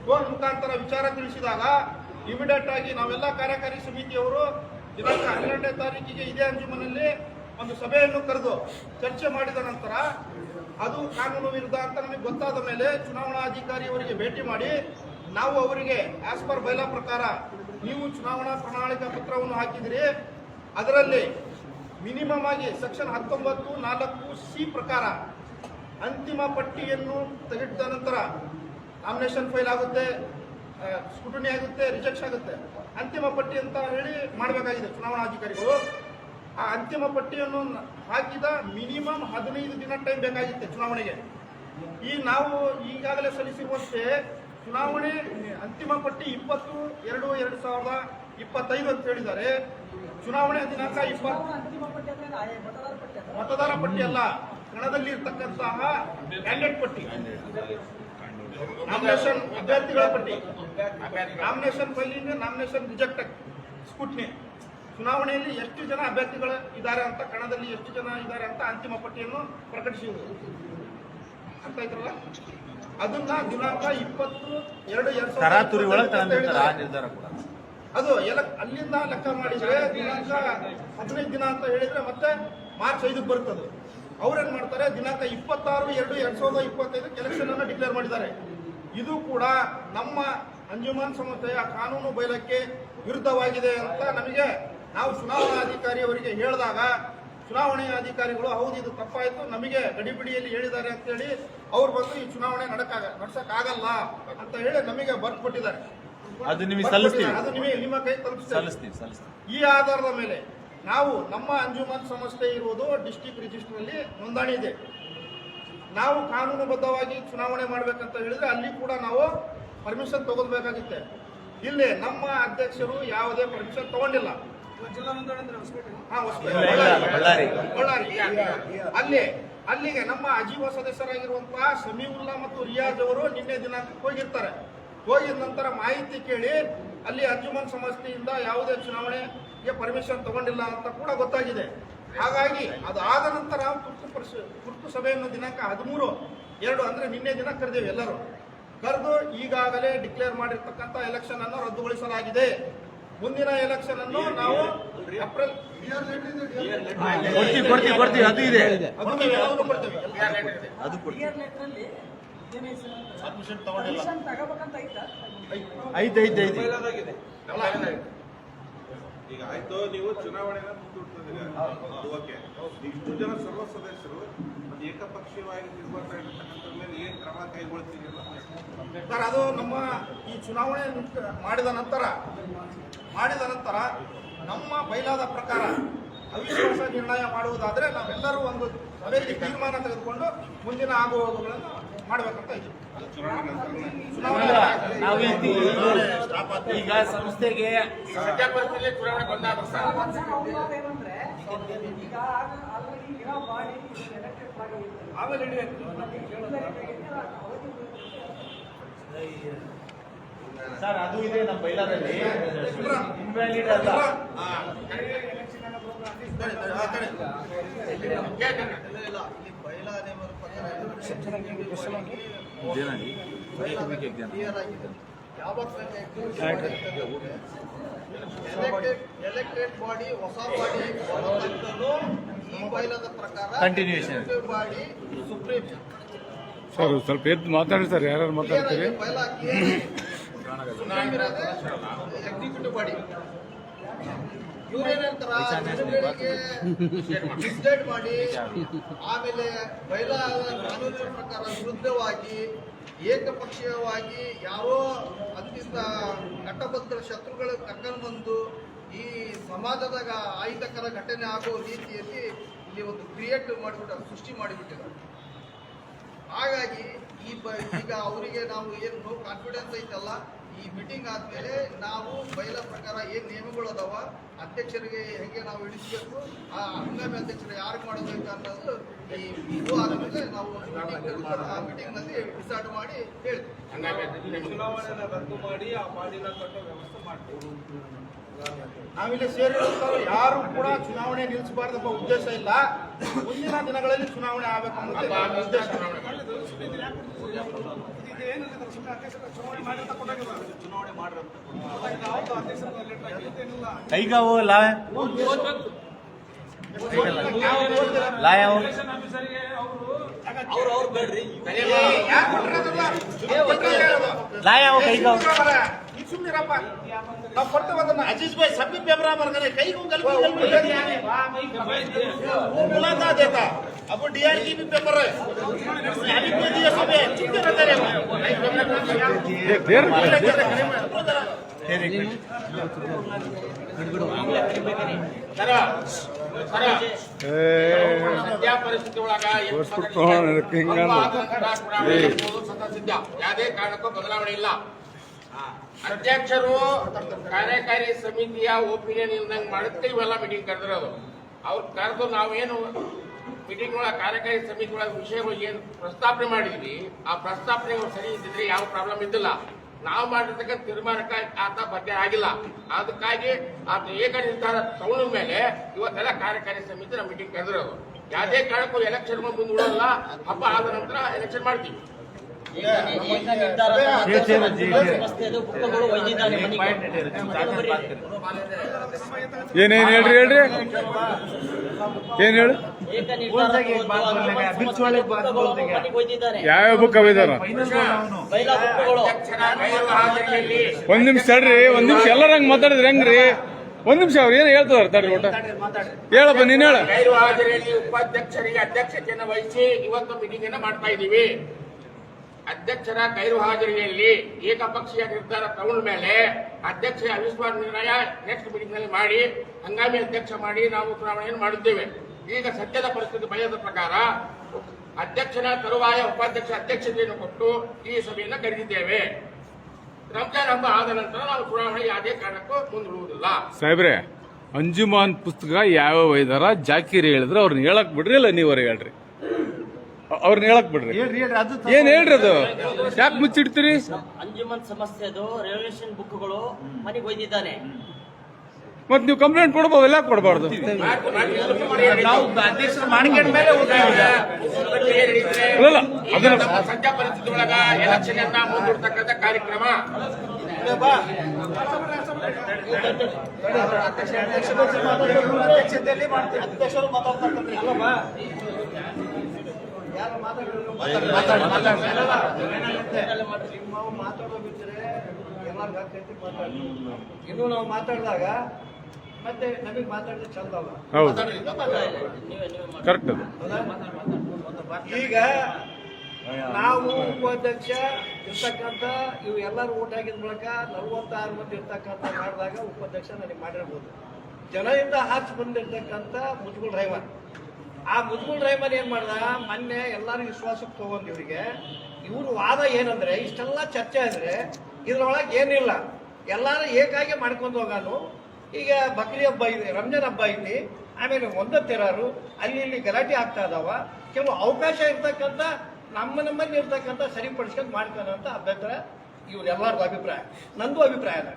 ಫೋನ್ ಮುಖಾಂತರ ವಿಚಾರ ತಿಳಿಸಿದಾಗ ಇಮಿಡಿಯೇಟ್ ಆಗಿ ನಾವೆಲ್ಲ ಕಾರ್ಯಕಾರಿ ಸಮಿತಿಯವರು ದಿನಾಂಕ 12ನೇ ತಾರೀಕಿಗೆ ಇದೇ ಅಂಜುಮನಲ್ಲಿ ಒಂದು ಸಭೆಯನ್ನು ಕರೆದು ಚರ್ಚೆ ಮಾಡಿದ ನಂತರ ಅದು ಕಾನೂನು ವಿರುದ್ಧ ಅಂತ ನಮಗೆ ಗೊತ್ತಾದ ಮೇಲೆ ಚುನಾವಣಾಧಿಕಾರಿಯವರಿಗೆ ಭೇಟಿ ಮಾಡಿ ನಾವು ಅವರಿಗೆ ಆಸ್ ಪರ್ ಬೈಲಾ ಪ್ರಕಾರ ನೀವು ಚುನಾವಣಾ ಪ್ರಣಾಳಿಕಾ ಪತ್ರವನ್ನು ಹಾಕಿದಿರಿ, ಅದರಲ್ಲಿ ಮಿನಿಮಮ್ ಆಗಿ ಸೆಕ್ಷನ್ 19(4)C ಪ್ರಕಾರ ಅಂತಿಮ ಪಟ್ಟಿಯನ್ನು ತೆಗೆದ ನಂತರ ನಾಮಿನೇಷನ್ ಫೈಲ್ ಆಗುತ್ತೆ, ಸ್ಕ್ರೂಟಿನಿ ಆಗುತ್ತೆ, ರಿಜೆಕ್ಟ್ ಆಗುತ್ತೆ. ಅಂತಿಮ ಪಟ್ಟಿ ಅಂತ ಹೇಳಿ ಮಾಡಬೇಕಾಗಿದೆ ಚುನಾವಣಾಧಿಕಾರಿಗಳು. ಆ ಅಂತಿಮ ಪಟ್ಟಿಯನ್ನು ಹಾಕಿದ ಮಿನಿಮಮ್ 15 ದಿನ ಟೈಮ್ ಬೇಕಾಗಿತ್ತೆ ಚುನಾವಣೆಗೆ. ನಾವು ಈಗಾಗಲೇ ಸಲ್ಲಿಸಿರುವಂತೆ ಚುನಾವಣೆ ಅಂತಿಮ ಪಟ್ಟಿ 20/2/2025 ಅಂತ ಹೇಳಿದ್ದಾರೆ. ಚುನಾವಣೆ ದಿನಾಂಕ 20 ಮತದಾರ ಪಟ್ಟಿ ಅಲ್ಲ, ಕಣದಲ್ಲಿ ಇರ್ತಕ್ಕಂತಹ ಕ್ಯಾಂಡಿಡೇಟ್ ಪಟ್ಟಿ. ನಾಮಿನೇಷನ್ ಅಭ್ಯರ್ಥಿಗಳ ಪಟ್ಟಿ, ನಾಮಿನೇಷನ್ ಫೈಲಿಂಗ್, ನಾಮಿನೇಷನ್ ರಿಜೆಕ್ಟ್, ಸ್ಕೂಟ್ನಿ, ಚುನಾವಣೆಯಲ್ಲಿ ಎಷ್ಟು ಜನ ಅಭ್ಯರ್ಥಿಗಳು ಇದ್ದಾರೆ ಅಂತ, ಕಣದಲ್ಲಿ ಎಷ್ಟು ಜನ ಇದ್ದಾರೆ ಅಂತ ಅಂತಿಮ ಪಟ್ಟಿಯನ್ನು ಪ್ರಕಟಿಸುವುದು ಅಂತ ಇದ್ರಲ್ಲ, ಅದನ್ನ ದಿನಾಂಕ 20/2/2023 ತರಾತುರಿ ಒಳಗೆ ತಗೊಂಡಿರ್ತಾರೆ ಆ ನಿರ್ಧಾರ ಕೂಡ. ಅದು ಅಲ್ಲಿಂದ ಲೆಕ್ಕ ಮಾಡಿದ್ರೆ ದಿನಾಂಕ 15 ದಿನ ಅಂತ ಹೇಳಿದ್ರೆ ಮತ್ತೆ ಮಾರ್ಚ್ 5ಕ್ಕೆ ಬರ್ತದೆ. ಅವ್ರೇನ್ ಮಾಡ್ತಾರೆ, ದಿನಾಂಕ 26/2/2025 ಎಲೆಕ್ಷನ್ ಅನ್ನು ಡಿಕ್ಲೇರ್ ಮಾಡಿದ್ದಾರೆ. ಇದು ಕೂಡ ನಮ್ಮ ಅಂಜುಮನ್ ಸಂಸ್ಥೆಯ ಕಾನೂನು ಬೈಲಕ್ಕೆ ವಿರುದ್ಧವಾಗಿದೆ ಅಂತ ನಮಗೆ, ನಾವು ಚುನಾವಣಾ ಅಧಿಕಾರಿಯವರಿಗೆ ಹೇಳಿದಾಗ ಚುನಾವಣೆಯ ಅಧಿಕಾರಿಗಳು ಹೌದು ಇದು ತಪ್ಪಾಯಿತು, ನಮಗೆ ಗಡಿಬಿಡಿಯಲ್ಲಿ ಹೇಳಿದ್ದಾರೆ ಅಂತ ಹೇಳಿ ಅವ್ರು ಬಂದು ಈ ಚುನಾವಣೆ ನಡ್ಸಕ್ಕಾಗಲ್ಲ ಅಂತ ಹೇಳಿ ನಮಗೆ ಬರ್ದು ಕೊಟ್ಟಿದ್ದಾರೆ. ಅದು ನಿಮಗೆ ಸಲ್ಲಿಸ್ತೀವಿ, ಅದು ನಿಮ್ಮ ಕೈ ತಲುಪಿಸ್ತೀವಿ. ಸಲ್ಲಿಸ್ತೀವಿ. ಈ ಆಧಾರದ ಮೇಲೆ ನಾವು ನಮ್ಮ ಅಂಜುಮನ್ ಸಂಸ್ಥೆ ಇರುವುದು ಡಿಸ್ಟಿಕ್ ರಿಜಿಸ್ಟರ್ ಅಲ್ಲಿ ನೋಂದಣಿ ಇದೆ. ನಾವು ಕಾನೂನುಬದ್ಧವಾಗಿ ಚುನಾವಣೆ ಮಾಡ್ಬೇಕಂತ ಹೇಳಿದ್ರೆ ಅಲ್ಲಿ ಕೂಡ ನಾವು ಪರ್ಮಿಷನ್ ತಗೊಳ್ಬೇಕಾಗುತ್ತೆ. ಇಲ್ಲಿ ನಮ್ಮ ಅಧ್ಯಕ್ಷರು ಯಾವುದೇ ಪರ್ಮಿಷನ್ ತಗೊಂಡಿಲ್ಲ. ಜಿಲ್ಲಾ ನೋಂದಣಿ ಅಂದ್ರೆ ಹೊಸಪೇಟೆ. ಬಳ್ಳಾರಿ ಅಲ್ಲಿಗೆ ನಮ್ಮ ಅಜೀವ ಸದಸ್ಯರಾಗಿರುವಂತಹ ಸಮೀವುಲ್ಲಾ ಮತ್ತು ರಿಯಾಜ್ ಅವರು ನಿನ್ನೆ ದಿನಾಂಕಕ್ಕೆ ಹೋಗಿರ್ತಾರೆ. ಹೋಗಿದ ನಂತರ ಮಾಹಿತಿ ಕೇಳಿ ಅಲ್ಲಿ ಅಂಜುಮನ್ ಸಂಸ್ಥೆಯಿಂದ ಯಾವುದೇ ಚುನಾವಣೆಗೆ ಪರ್ಮಿಷನ್ ತಗೊಂಡಿಲ್ಲ ಅಂತ ಕೂಡ ಗೊತ್ತಾಗಿದೆ. ಹಾಗಾಗಿ ಅದು ಆದ ನಂತರ ತುರ್ತು ಸಭೆಯನ್ನು ದಿನಾಂಕ 13/2 ಅಂದ್ರೆ ನಿನ್ನೆ ದಿನ ಕರೆದೇವೆ. ಎಲ್ಲರೂ ಕರೆದು ಈಗಾಗಲೇ ಡಿಕ್ಲೇರ್ ಮಾಡಿರ್ತಕ್ಕಂಥ ಎಲೆಕ್ಷನ್ ಅನ್ನು ರದ್ದುಗೊಳಿಸಲಾಗಿದೆ. ಮುಂದಿನ ಎಲೆಕ್ಷನ್ ಅನ್ನು ನಾವು ಏಪ್ರಿಲ್ ಕೊಡ್ತೀವಿ. ಅದು ಇದೆ, ಅದು ಕ್ಲಿಯರ್ ಲೆಟರ್ ಅಲ್ಲಿ ಪರ್ಮಿಷನ್ ತಗೊಂಡಿಲ್ಲ. ಪರ್ಮಿಷನ್ ತಗೋಬೇಕಂತ ಐತಾ? ಐತೆ. ಈಗ ಆಯ್ತು, ನೀವು ಚುನಾವಣೆನ ಮುಂದೂಡ್ತಿದ್ದೀರಿ, ಅದು ಓಕೆ. ಇಷ್ಟು ಜನ ಸರ್ವ ಸದಸ್ಯರು ಅದು ಏಕಪಕ್ಷೀಯವಾಗಿ ನಿರ್ಬಂಧ ಇರತಕ್ಕಂಥ ಮೇಲೆ ಏನು ಕ್ರಮ ಕೈಗೊಳ್ತೀರಿಲ್ಲ ಸರ್, ಅದು ನಮ್ಮ ಈ ಚುನಾವಣೆ ಮಾಡಿದ ನಂತರ ನಮ್ಮ ಬೈಲಾದ ಪ್ರಕಾರ ಅವಿಶ್ವಾಸ ನಿರ್ಣಯ ಮಾಡುವುದಾದ್ರೆ ನಾವೆಲ್ಲರೂ ಒಂದು ಸಭೆಯಲ್ಲಿ ತೀರ್ಮಾನ ತೆಗೆದುಕೊಂಡು ಮುಂದಿನ ಆಗುವುಗಳನ್ನು ಮಾಡಬೇಕಂತ ಇದ್ದೀವಿ. ನಾವು ಈಗ ಸಂಸ್ಥೆಗೆ ಸದ್ಯ ಪರಿಸ್ಥಿತಿಯಲ್ಲಿ ಚುನಾವಣೆ ಬಂದಾಗ ಸರ್ ಏನಂದ್ರೆ ಈಗ ಆಲ್ರೆಡಿ ಇರೋ ಬಾಡಿ ಎಲೆಕ್ಟೆಡ್ ಬಾಡಿ ಆಮೇಲೆ ಸರ್ ಅದು ಇದೆ ನಮ್ಮ ಬೈಲಾದಲ್ಲಿ ಇನ್ವ್ಯಾಲಿಡ್ ಅಲ್ಲ. ಎಲೆಕ್ಟೆಡ್ ಬಾಡಿ ಹೊಸ ಬಾಡಿ ಈ ಬೈಲದ ಪ್ರಕಾರ Continuation. ಬಾಡಿ ಸುಪ್ರೀಂ ಸರ್ ಸ್ವಲ್ಪ ಎದ್ದು ಮಾತಾಡಿ ಸರ್, ಯಾರು ಮಾತಾಡ್ತೀರಿ? ಬೈಲಾಕಿ ಎಕ್ಸಿಕ್ಯೂಟಿವ್ ಬಾಡಿ ಇವ್ರೇನಂತಾರ ಡಿಸೈಡ್ ಮಾಡಿ ಆಮೇಲೆ ಬೈಲಾ ಕಾನೂನಿನ ಪ್ರಕಾರ ವಿರುದ್ಧವಾಗಿ ಏಕಪಕ್ಷೀಯವಾಗಿ ಯಾರೋ ಅತ್ಯಂತ ಘಟಬದ್ಧ ಶತ್ರುಗಳು ಕರ್ಕೊಂಡು ಬಂದು ಈ ಸಮಾಜದಾಗ ಅಹಿತಕರ ಘಟನೆ ಆಗೋ ರೀತಿಯಲ್ಲಿ ಇಲ್ಲಿ ಒಂದು ಕ್ರಿಯೇಟ್ ಮಾಡಿಬಿಟ್ಟಾರೆ, ಸೃಷ್ಟಿ ಮಾಡಿಬಿಟ್ಟಿದ್ದಾರೆ. ಹಾಗಾಗಿ ಈಗ ಅವರಿಗೆ ನಾವು ಏನು ಕಾನ್ಫಿಡೆನ್ಸ್ ಐತಲ್ಲ, ಈ ಮೀಟಿಂಗ್ ಆದ್ಮೇಲೆ ನಾವು ಬೈಲ ಪ್ರಕಾರ ಏನ್ ನಿಯಮಗಳು ಅದಾವ, ಅಧ್ಯಕ್ಷರಿಗೆ ಹೇಗೆ ನಾವು ಇಳಿಸಬೇಕು, ಆ ಹಂಗಾಮಿ ಅಧ್ಯಕ್ಷರು ಯಾರಿಗೆ ಮಾಡಬೇಕು ಅನ್ನೋದು ಇದು ಆದ್ಮೇಲೆ ನಾವು ಆ ಮೀಟಿಂಗ್ ನಲ್ಲಿ ಡಿಸೈಡ್ ಮಾಡಿ ಹೇಳ್ತೀವಿ. ಚುನಾವಣೆನ ರದ್ದು ಮಾಡಿ ಆ ಬಾಡಿನ ಕಟ್ಟೋ ವ್ಯವಸ್ಥೆ ಮಾಡ್ತೀವಿ. ನಾವಿಲ್ಲಿ ಸೇರಿರುವಂತವ್ರು ಯಾರು ಕೂಡ ಚುನಾವಣೆ ನಿಲ್ಲಿಸಬಾರ್ದೆಂಬ ಉದ್ದೇಶ ಇಲ್ಲ. ಮುಂದಿನ ದಿನಗಳಲ್ಲಿ ಚುನಾವಣೆ ಆಗಬೇಕು ಅನ್ನೋದು ಉದ್ದೇಶ. ಕೈಗಾವು ಲಾಯ ಕೈಗಾವು ಸುಮ್ಮನಿರಪ್ಪ, ನಾವು ಕೊಡ್ತೇವೆ ಅದನ್ನ. अजीज भाई सभी पेपर बरकरार कई को गलती बुलाता देता अब डीआर की भी पेपर है अभी कोई दिया सब चुप रहते रहे ಸದ್ಯ ಪರಿಸ್ಥಿತಿ ಒಳಗ ಸಿದ್ಧ, ಯಾವುದೇ ಕಾರಣಕ್ಕೂ ಬದಲಾವಣೆ ಇಲ್ಲ. ಅಧ್ಯಕ್ಷರು ಕಾರ್ಯಕಾರಿ ಸಮಿತಿಯ ಒಪಿನಿಯನ್ ಇಲ್ದಂಗೆ ಮಾಡುತ್ತೆ ಇವೆಲ್ಲ ಮೀಟಿಂಗ್ ಕರೆದಿರೋದು. ಅವ್ರು ಕರೆದು ನಾವೇನು ಮೀಟಿಂಗ್ ಒಳಗೆ ಕಾರ್ಯಕಾರಿ ಸಮಿತಿ ಒಳಗೆ ವಿಷಯಗಳು ಏನು ಪ್ರಸ್ತಾಪನೆ ಮಾಡಿದ್ವಿ ಆ ಪ್ರಸ್ತಾಪನೆಗಳು ಸರಿ ಇದ್ದಿದ್ರೆ ಯಾವ ಪ್ರಾಬ್ಲಮ್ ಇದ್ದಿಲ್ಲ. ನಾವು ಮಾಡಿರ್ತಕ್ಕಂಥ ತೀರ್ಮಾನಕ್ಕೆ ಆತ ಬಗ್ಗೆ ಆಗಿಲ್ಲ. ಅದಕ್ಕಾಗಿ ಆತ ಏಕ ನಿರ್ಧಾರ ತಗೊಂಡ ಮೇಲೆ ಇವತ್ತೆಲ್ಲ ಕಾರ್ಯಕಾರಿ ಸಮಿತಿ ನಮ್ಮ ಮೀಟಿಂಗ್ ಕರೆದಿರೋದು. ಯಾವುದೇ ಕಾರಣಕ್ಕೂ ಎಲೆಕ್ಷನ್ ಮುಂದೂಡಲ್ಲ. ಹಬ್ಬ ಆದ ನಂತರ ಎಲೆಕ್ಷನ್ ಮಾಡ್ತೀವಿ. ಏನೇನ್ ಹೇಳ್ರಿ ಏನ್ ಹೇಳಿ ಯಾವ ಬುಕ್ ಅವಿದಾರ? ಒಂದ್ ನಿಮಿಷ ತಡ್ರಿ, ಒಂದ್ ನಿಮಿಷ ಎಲ್ಲರ ಹಂಗ್ ಮಾತಾಡಿದ್ರಿ ಹೆಂಗ್ರಿ? ಒಂದ್ ನಿಮಿಷ ಅವ್ರು ಏನ್ ಹೇಳ್ತಾರ ತಡ್ರಿ ಊಟ ಹೇಳಪ್ಪ, ನೀನ್ ಹೇಳ. ಗೈರು ಹಾಜರಿಯಲ್ಲಿ ಉಪಾಧ್ಯಕ್ಷರಿಗೆ ಅಧ್ಯಕ್ಷತೆಯನ್ನು ವಹಿಸಿ ಇವತ್ತು ಮೀಟಿಂಗ್ ಅನ್ನು ಮಾಡ್ತಾ ಇದ್ದೀವಿ. ಅಧ್ಯಕ್ಷರ ಗೈರು ಹಾಜರಿಯಲ್ಲಿ ಏಕಪಕ್ಷೀಯ ನಿರ್ಧಾರ ತಗೊಂಡ ಮೇಲೆ ಅಧ್ಯಕ್ಷ ಅವಿಶ್ವಾಸ ನಿರ್ಣಯ ನೆಕ್ಸ್ಟ್ ಮೀಟಿಂಗ್ ನಲ್ಲಿ ಮಾಡಿ ಹಂಗಾಮಿ ಅಧ್ಯಕ್ಷ ಮಾಡಿ ನಾವು ಚುನಾವಣೆಯನ್ನು ಮಾಡಿದ್ದೇವೆ. ಈಗ ಸದ್ಯದ ಪರಿಸ್ಥಿತಿ ಭಯದ ಪ್ರಕಾರ ಅಧ್ಯಕ್ಷನ ತರುವಾಯ ಉಪಾಧ್ಯಕ್ಷ ಅಧ್ಯಕ್ಷತೆಯನ್ನು ಕೊಟ್ಟು ಈ ಸಭೆಯನ್ನು ಕರೆದಿದ್ದೇವೆ. ರಂಜಾನ್ ಹಬ್ಬ ಆದ ನಂತರ ನಾವು ಚುನಾವಣೆ ಯಾವುದೇ ಕಾರಣಕ್ಕೂ ಮುಂದೂಡುವುದಿಲ್ಲ. ಸಾಹೇಬ್ರೆ, ಅಂಜುಮಾನ್ ಪುಸ್ತಕ ಯಾವ ಒಯ್ದಾರ ಜಾಕೀರ್ ಹೇಳಿದ್ರೆ ಅವ್ರನ್ನ ಹೇಳಕ್ ಬಿಡ್ರಿ, ಇಲ್ಲ ನೀವರ ಹೇಳ್ರಿ. ಅವ್ರನ್ನ ಹೇಳಕ್ ಬಿಡ್ರಿ. ಏನ್ ಹೇಳ್ರಿ ಅದು? ಯಾಕೆ ಮುಚ್ಚಿಡ್ತೀರಿ? ಅಂಜುಮನ್ ಸಮಸ್ಯೆದು ರೆವಲ್ಯೂಷನ್ ಬುಕ್ಗಳು ಮನೆಗೆ ಒಯ್ದಿದ್ದಾನೆ. ಮತ್ ನೀವು ಕಂಪ್ಲೇಂಟ್ ಕೊಡ್ಬೋದು, ಎಲ್ಲ ಕೊಡಬಾರ್ದು. ನಾವು ಅಧ್ಯಕ್ಷರು ಮಾಡ್ಕೊಂಡ ಮೇಲೆ ಅಲ್ಲ ಅದನ್ನ ಸದ್ಯ ಪರಿಸ್ಥಿತಿ ಒಳಗ ಎಲೆಕ್ಷನ್ ಅನ್ನ ಮುಂದೂಡ್ತಕ್ಕಂಥ ಕಾರ್ಯಕ್ರಮ ಅಧ್ಯಕ್ಷತೆಯಲ್ಲಿ ಮಾಡ್ತೀವಿ. ಅಧ್ಯಕ್ಷರು ಮಾತಾಡ್ತಾರೆ. ಯಾರು ಮಾತಾಡೋ ಬಿಟ್ಟರೆ ಎಲ್ಲರಿಗೂ ಆಗ್ತೈತಿ ಮಾತಾಡಿ. ಇನ್ನು ನಾವು ಮಾತಾಡಿದಾಗ ಮತ್ತೆ ನಮಗೆ ಮಾತಾಡಿದ್ರೆ ಚಂದ ಅಲ್ಲ. ಹೌದು, ಕರೆಕ್ಟ್ ಅದು. ಈಗ ನಾವು ಉಪಾಧ್ಯಕ್ಷ ಇರ್ತಕ್ಕಂಥ ಇವು ಎಲ್ಲರೂ ಓಟ್ ಆಗಿದ ಮೂಲಕ 46 ಮಂದಿ ಇರ್ತಕ್ಕಂಥ ಮಾಡಿದಾಗ ಉಪಾಧ್ಯಕ್ಷ ನನಗೆ ಮಾಡಿರ್ಬೋದು. ಜನರಿಂದ ಹಾಚಿ ಬಂದಿರ್ತಕ್ಕಂಥ ಮುಜ್ಗುಲ್ ಡ್ರೈವರ್, ಆ ಮುಜ್ಗುಲ್ ಡ್ರೈವರ್ ಏನ್ ಮಾಡ್ದ, ಮೊನ್ನೆ ಎಲ್ಲರೂ ವಿಶ್ವಾಸಕ್ಕೆ ತಗೊಂಡು ಇವ್ರ ವಾದ ಏನಂದ್ರೆ ಇಷ್ಟೆಲ್ಲ ಚರ್ಚೆ ಅಂದ್ರೆ ಇದ್ರೊಳಗೆ ಏನಿಲ್ಲ, ಎಲ್ಲಾರು ಏಕಾಗಿ ಮಾಡ್ಕೊಂಡು ಹೋಗಾನು. ಈಗ ಬಕ್ರಿ ಹಬ್ಬ ಇದೆ, ರಂಜಾನ್ ಹಬ್ಬ ಐತಿ, ಆಮೇಲೆ ಒಂದತ್ತೆರಾರು ಅಲ್ಲಿ ಇಲ್ಲಿ ಗಲಾಟೆ ಆಗ್ತಾ ಇದಾವ. ಕೆಲವು ಅವಕಾಶ ಇರ್ತಕ್ಕಂಥ ನಮ್ಮಲ್ಲಿ ಇರ್ತಕ್ಕಂಥ ಸರಿಪಡಿಸ್ಕೊಂಡು ಮಾಡ್ತಾನಂತ ಅಭ್ಯಂತರ ಇವ್ರೆಲ್ಲರಿಗೂ ಅಭಿಪ್ರಾಯ, ನಂದು ಅಭಿಪ್ರಾಯ ಅದ.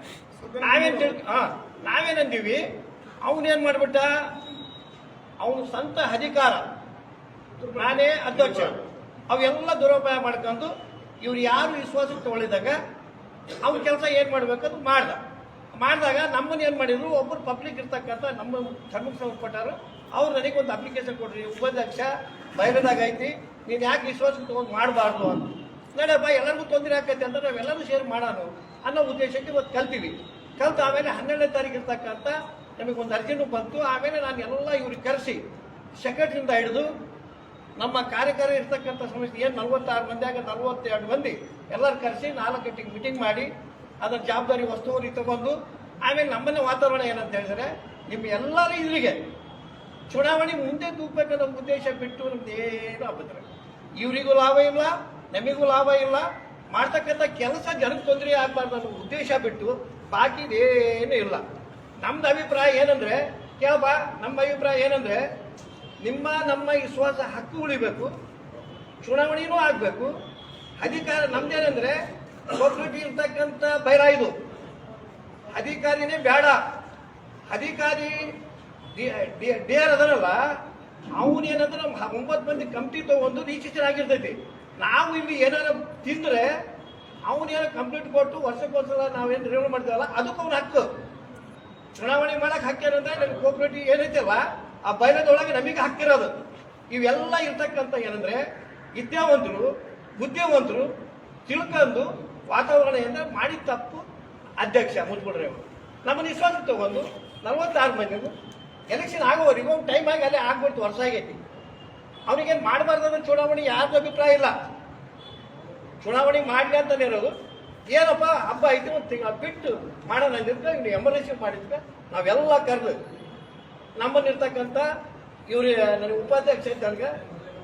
ನಾವೇನಂದೀವಿ, ಅವನೇನ್ ಮಾಡ್ಬಿಟ್ಟ, ಅವನು ಸ್ವಂತ ಅಧಿಕಾರ, ನಾನೇ ಅಧ್ಯಕ್ಷ, ಅವೆಲ್ಲ ದುರುಪಯೋಗ ಮಾಡ್ಕೊಂಡು ಇವ್ರು ಯಾರು ವಿಶ್ವಾಸಕ್ಕೆ ತಗೊಳ್ಳಿದಾಗ ಅವ್ನ ಕೆಲಸ ಏನ್ ಮಾಡ್ಬೇಕಂತ ಮಾಡಿದಾಗ ನಮ್ಮನ್ನ ಏನ್ ಮಾಡಿದ್ರು, ಒಬ್ಬರು ಪಬ್ಲಿಕ್ ಇರ್ತಕ್ಕಂಥ ನಮ್ಮ ಧರ್ಮಕ್ಕೆ ಸಂಬಂಧಪಟ್ಟರು ಅವ್ರು ನನಗೊಂದು ಅಪ್ಲಿಕೇಶನ್ ಕೊಡ್ರಿ, ಉಪಾಧ್ಯಕ್ಷ ಬಯಲದಾಗ ಐತಿ, ನೀನ್ ಯಾಕೆ ವಿಶ್ವಾಸಕ್ಕೆ ತಗೊಂಡು ಮಾಡಬಾರ್ದು ಅಂತ. ನಡಪ್ಪ ಎಲ್ಲರಿಗೂ ತೊಂದರೆ ಆಕೈತೆ ಅಂತ ನಾವೆಲ್ಲರೂ ಶೇರ್ ಮಾಡೋಣ ಅನ್ನೋ ಉದ್ದೇಶಕ್ಕೆ ಇವತ್ತು ಕಲ್ತು ಆಮೇಲೆ 12ನೇ ತಾರೀಕು ಇರ್ತಕ್ಕಂಥ ನಮಗೊಂದು ಅರ್ಜಿನೂ ಬಂತು. ಆಮೇಲೆ ನಾನು ಎಲ್ಲ ಇವ್ರಿಗೆ ಕರೆಸಿ ಸೆಕ್ರೆಟರಿಯಿಂದ ಹಿಡಿದು ನಮ್ಮ ಕಾರ್ಯಕಾರಿ ಇರ್ತಕ್ಕಂಥ ಸಮಸ್ಯೆ ಏನು 46 ಮಂದಿಯಾಗ 42 ಮಂದಿ ಎಲ್ಲರೂ ಕರೆಸಿ 4 ಗಂಟೆಗೆ ಮೀಟಿಂಗ್ ಮಾಡಿ ಅದರ ಜವಾಬ್ದಾರಿ ವಸ್ತುವರಿ ತಗೊಂಡು ಆಮೇಲೆ ನಮ್ಮನ್ನ ವಾತಾವರಣ ಏನಂತ ಹೇಳಿದ್ರೆ, ನಿಮ್ಮ ಎಲ್ಲರ ಇದ್ರಿಗೆ ಚುನಾವಣೆ ಮುಂದೆ ತೂಗ್ಬೇಕನ್ನೋ ಉದ್ದೇಶ ಬಿಟ್ಟು ನಮ್ದೇನು ಅಭದ್ರ, ಇವರಿಗೂ ಲಾಭ ಇಲ್ಲ, ನಮಗೂ ಲಾಭ ಇಲ್ಲ, ಮಾಡ್ತಕ್ಕಂಥ ಕೆಲಸ ಜನಕ್ಕೆ ತೊಂದರೆ ಆಗಬಾರ್ದು ಅನ್ನೋ ಉದ್ದೇಶ ಬಿಟ್ಟು ಬಾಕಿದೇನೂ ಇಲ್ಲ. ನಮ್ದು ಅಭಿಪ್ರಾಯ ಏನಂದ್ರೆ, ಕೇಳಪ್ಪ, ನಮ್ಮ ಅಭಿಪ್ರಾಯ ಏನಂದ್ರೆ, ನಮ್ಮ ವಿಶ್ವಾಸ ಹಕ್ಕು ಉಳಿಬೇಕು, ಚುನಾವಣೆನೂ ಆಗಬೇಕು, ಅಧಿಕಾರ ನಮ್ದೇನಂದ್ರೆ ಕೋಆಪರೇಟಿವ್ ಇರ್ತಕ್ಕಂಥ ಬೈರ ಇದು, ಅಧಿಕಾರಿನೇ ಬೇಡ. ಅಧಿಕಾರಿ ಡಿಆರ್ ಅದರಲ್ಲ, ಅವನೇನಂದ್ರೆ 9 ಮಂದಿ ಕಮಿಟಿ ತಗೊಂಡು ರಿಜಿಸ್ಟ್ರೇಷನ್ ಆಗಿರ್ತೈತಿ. ನಾವು ಇಲ್ಲಿ ಏನಾರ ತಿಂದ್ರೆ ಅವನೇನೋ ಕಂಪ್ಲೀಟ್ ಕೊಟ್ಟು ವರ್ಷಕ್ಕೊಂದ್ಸಲ ನಾವೇನು ರಿನ್ಯೂ ಮಾಡ್ತೀವಲ್ಲ ಅದಕ್ಕೆ ಅವ್ನ ಹಕ್ಕು. ಚುನಾವಣೆ ಮಾಡಕ್ ಹಕ್ಕೇನಂದ್ರೆ ನಮ್ಗೆ ಕೋಆಪರೇಟಿವ್ ಏನೈತಲ್ಲ ಆ ಬೈಲದೊಳಗೆ ನಮಗೆ ಹಕ್ಕಿರೋದು. ಇವೆಲ್ಲ ಇರ್ತಕ್ಕಂಥ ಏನಂದ್ರೆ ವಿದ್ಯಾವಂತರು, ಬುದ್ಧಿವಂತರು ತಿಳ್ಕೊಂಡು ವಾತಾವರಣದಿಂದ ಮಾಡಿದ ತಪ್ಪು ಅಧ್ಯಕ್ಷ ಮುಚ್ಬಿಡ್ರಿ ಅವರು ನಮ್ಮನ್ನ ವಿಶ್ವಾಸಕ್ಕೆ ತಗೊಂಡು 46 ಮಂದಿ ಎಲೆಕ್ಷನ್ ಆಗೋವರೆಗೂ ಟೈಮ್ ಆಗಿ ಅಲ್ಲೇ ಆಗ್ಬಿಡ್ತು, ವರ್ಷ ಆಗೈತಿ. ಅವ್ರಿಗೇನು ಮಾಡಬಾರ್ದು ಚುನಾವಣೆ ಯಾರ್ದು ಅಭಿಪ್ರಾಯ ಇಲ್ಲ, ಚುನಾವಣೆ ಮಾಡಲಿ ಅಂತಾನೆ ಇರೋದು. ಏನಪ್ಪ ಹಬ್ಬ ಐತಿ ಒಂದು ತಿಂಗಳ ಬಿಟ್ಟು ಮಾಡೋಣ ಅಂದಿದ್ರೆ ಇನ್ನು ಎಮರ್ಜೆನ್ಸಿ ಮಾಡಿದ್ವಿ ನಾವೆಲ್ಲ ಕರೆದು ನಮ್ಮಲ್ಲಿರ್ತಕ್ಕಂಥ ಇವ್ರು ನನಗೆ ಉಪಾಧ್ಯಕ್ಷ ಇದ್ದಂಗೆ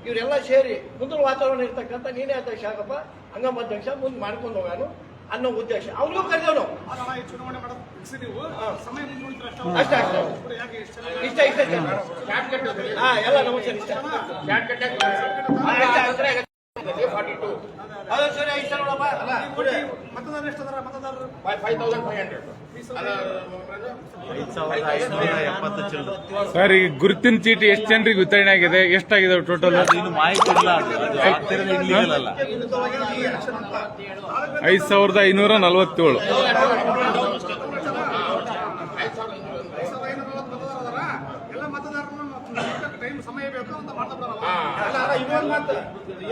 ಇವರೆಲ್ಲ ಸೇರಿ ಮುಂದಿನ ವಾತಾವರಣ ಇರ್ತಕ್ಕಂಥ ನೀನೇ ಅಧ್ಯಕ್ಷ ಆಗಪ್ಪ, ಹಂಗಮ್ಮ ಅಧ್ಯಕ್ಷ ಮುಂದೆ ಮಾಡ್ಕೊಂಡು ಹೋಗಾನು ಅನ್ನೋ ಉದ್ದೇಶ ಅವನಿಗೂ ಕರೆದವನು ಚುನಾವಣೆ ಮಾಡೋದು ಫಿಕ್ಸ್ ನೀವು ಸಮಯ ಮುಂದೂಡ್ತೀರ ಅಷ್ಟೇ ಇಷ್ಟ ಎಲ್ಲ ನಮಸ್ತೆ ಇಷ್ಟ ಅದು ಸರಿ ಇಷ್ಟ ನೋಡಪ್ಪ ಅಲ್ಲ ಮತದಾರರು ಎಷ್ಟು ಅದರ ಮತದಾರರು 5,500 ಸರ್ ಈಗ ಗುರುತಿನ ಚೀಟಿ ಎಷ್ಟು ಜನರಿಗೆ ವಿತರಣೆ ಆಗಿದೆ, ಎಷ್ಟಾಗಿದೆ ಟೋಟಲ್? ಇನ್ನು ಮಾಹಿತಿ ಇಲ್ಲ, ಅದು ಆಗ್ತಿರೋದು illegal ಅಲ್ಲ. 5,547. ಎಲ್ಲ ಮತದಾರರು ಟೈಮ್ ಸಮಯ ಬೇಕು ಅಂತ ಮಾಡ್ತಾ ಇನ್ನೊಂದು ಮಾತು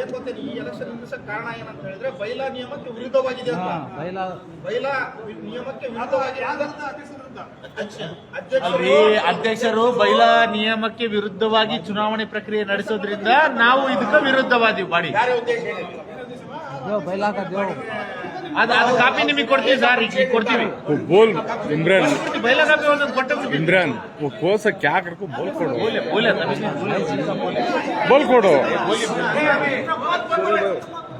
ಏನ್ ಗೊತ್ತೇನೆ, ಈ ಎಲೆಕ್ಷನ್ ನಿಲ್ಲಿಸಕ್ ಕಾರಣ ಏನಂತ ಹೇಳಿದ್ರೆ ಬೈಲಾ ನಿಯಮಕ್ಕೆ ವಿರುದ್ಧವಾಗಿದೆ ಅಂತ. ಬೈಲಾ ನಿಯಮಕ್ಕೆ ವಿರುದ್ಧವಾಗಿದೆ ಅಲ್ರಿ, ಅಧ್ಯಕ್ಷರು ಬೈಲಾ ನಿಯಮಕ್ಕೆ ವಿರುದ್ಧವಾಗಿ ಚುನಾವಣೆ ಪ್ರಕ್ರಿಯೆ ನಡೆಸೋದ್ರಿಂದ ನಾವು ಇದಕ್ಕೆ ವಿರುದ್ಧವಾದೀವಿ ಮಾಡಿ. ಅದು ಕಾಪಿ ನಿಮಗೆ ಕೊಡ್ತೀವಿ ಸರ್, ಈಗ ಕೊಡ್ತೀವಿ. बोल इमरान, ಬೈಲಾ ಕಾಪಿ ಒಂದೊಂದು ಕೊಟ್ಟು इमरान वो कौन सा क्या करको बोल कोडो, बोले बोल कोडो,